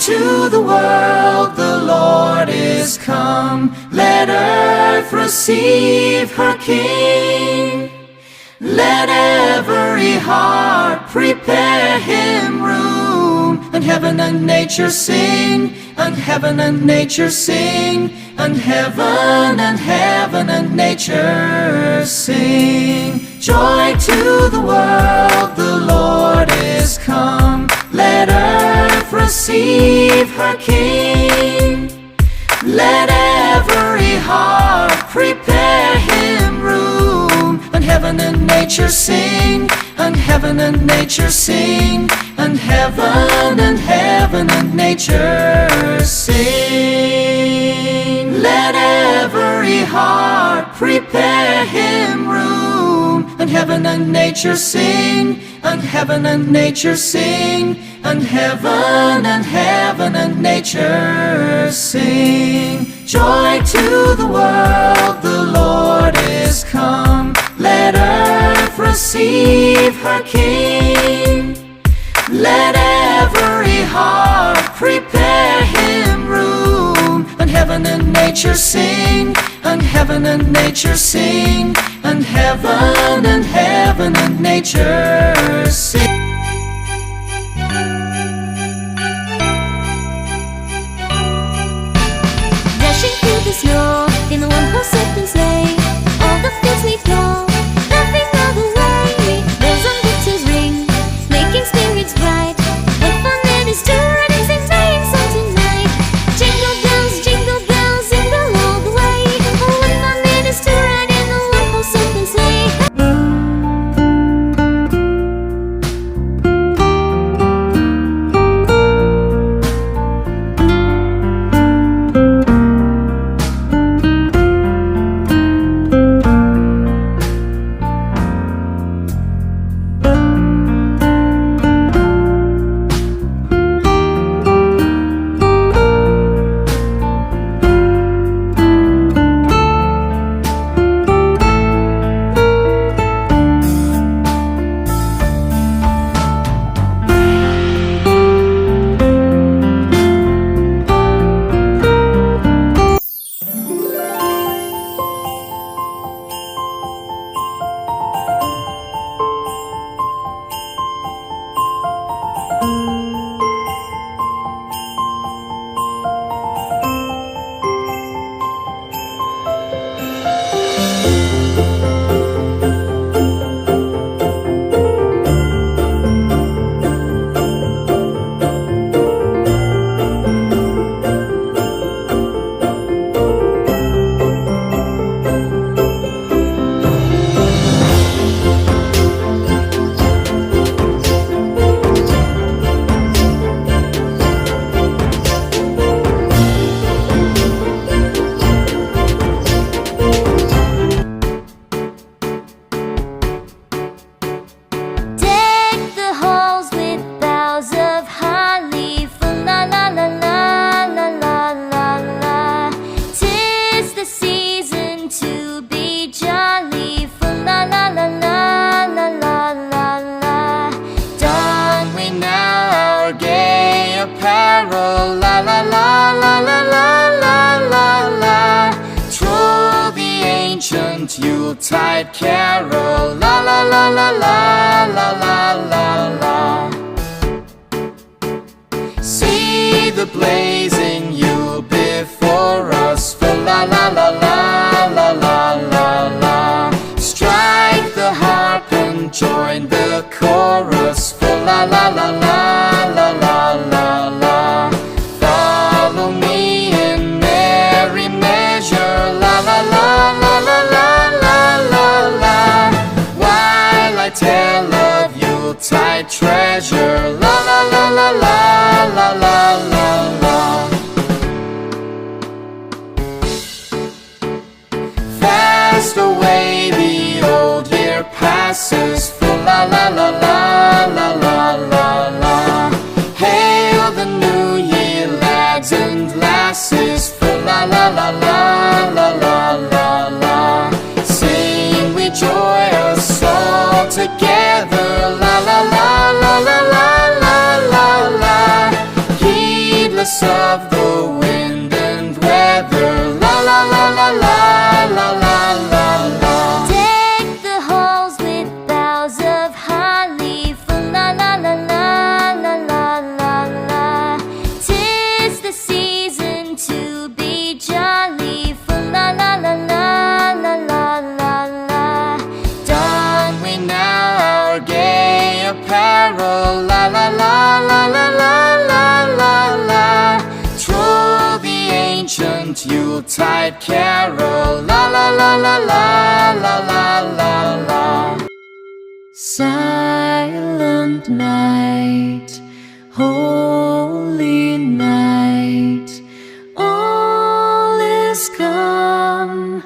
to the world, the Lord is come. Let earth receive her King. Let every heart prepare him room. And heaven and nature sing, and heaven and nature sing, and heaven and nature sing. Joy to the world, the Lord is come. Let earth receive her King. Let every heart prepare him room. And heaven and nature sing, and heaven and nature sing, and heaven and nature sing. Let every heart prepare him room. And heaven and nature sing, and heaven and nature sing, and heaven and nature sing. Joy to the world, the Lord is come. Let earth receive her King. Let every heart prepare him room. And heaven and nature sing, and heaven and nature sing, and heaven and nature sing. Dashing through the snow in a one-horse open sleigh, all the fields we plow, laughing all the way. Bells on guitars ring, making spirits bright. What fun it is to ride and sing sleigh song tonight! Jingle bells, jingle all the way. Oh, what fun it is to ride in a one-horse open sleigh! Yuletide carol, la la la la la la la la la. See the blazing Yule before us, for la la la la la la la la. Strike the harp and join the chorus, for la la la la la la la la. Follow me in merry measure, la la la la la la. Tale of Yuletide treasure, la la la la la la la la la. Fast away the old year passes, for la la la la la la la la. Hail the new year, lads and lasses, for la la la la la la la la. Sing we joyous all together, la la la la la la la la la. Heedless carol, la la la la la la la la la. Troll the ancient Yuletide carol, la la la la la la la la la. Silent night, holy night, all is calm,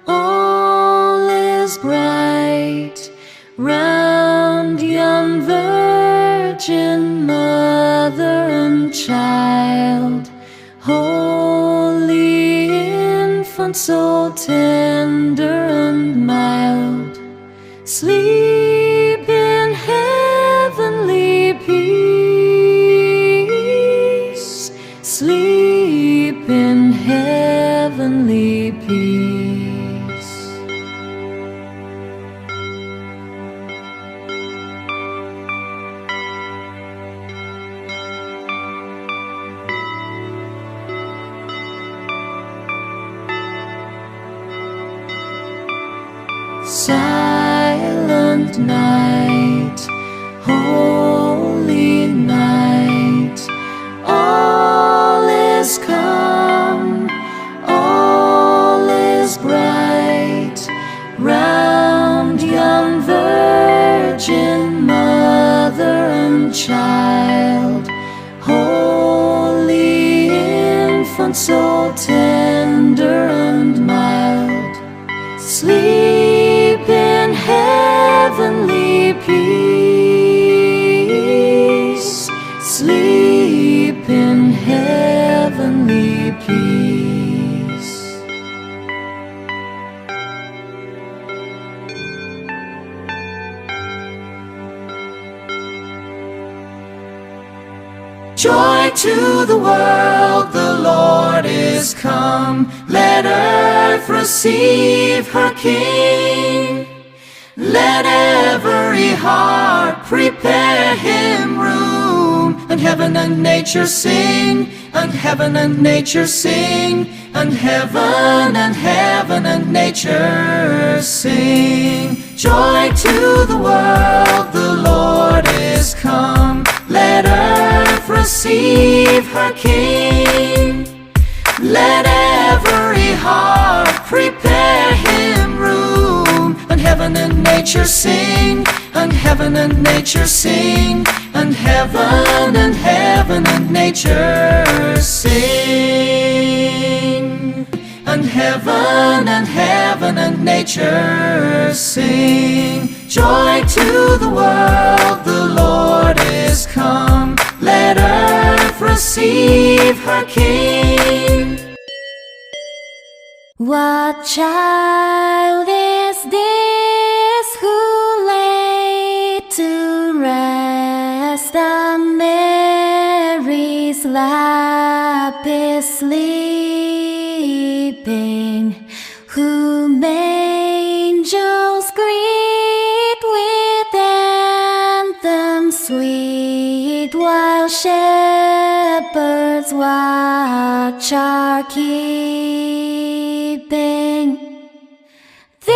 all is bright, round young virgin mother and child, holy infant, so tender and mild, sleep in heavenly peace, sleep in heavenly peace. Silent night, holy night, all is calm, all is bright, round young virgin mother and child, holy infant, so tender and mild, sleep in heavenly peace, sleep in heavenly peace. Joy to the world, the Lord is come. Let earth receive her King. Let every heart prepare him room. And heaven and nature sing, and heaven and nature sing, and heaven and nature sing. Joy to the world, the Lord is come. Let earth receive her King. Let every heart prepare him room. And heaven and nature sing, and heaven and nature sing, and heaven and nature sing. And heaven and nature sing. Joy to the world, the Lord is come. Let earth receive her King. What child is this who lay to rest on Mary's lap is sleeping, whom angels greet with anthems sweet, while shepherds watch are keeping? This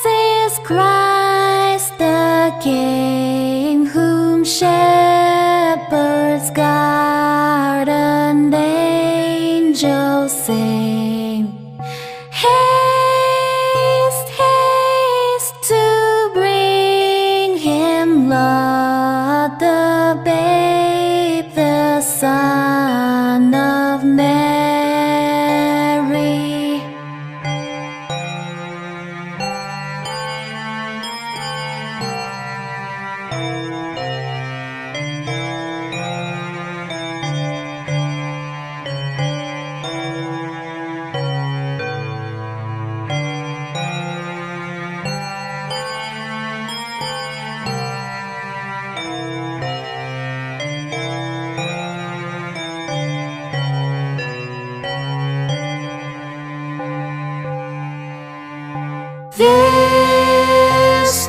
is Christ the King, whom shepherds guard and angels sing. Haste, haste to bring him, Lord, the babe, the Son of Mary.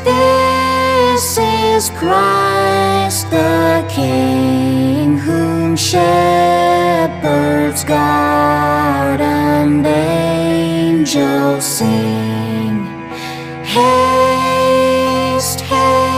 This is Christ the King, whom shepherds guard and angels sing. Haste, haste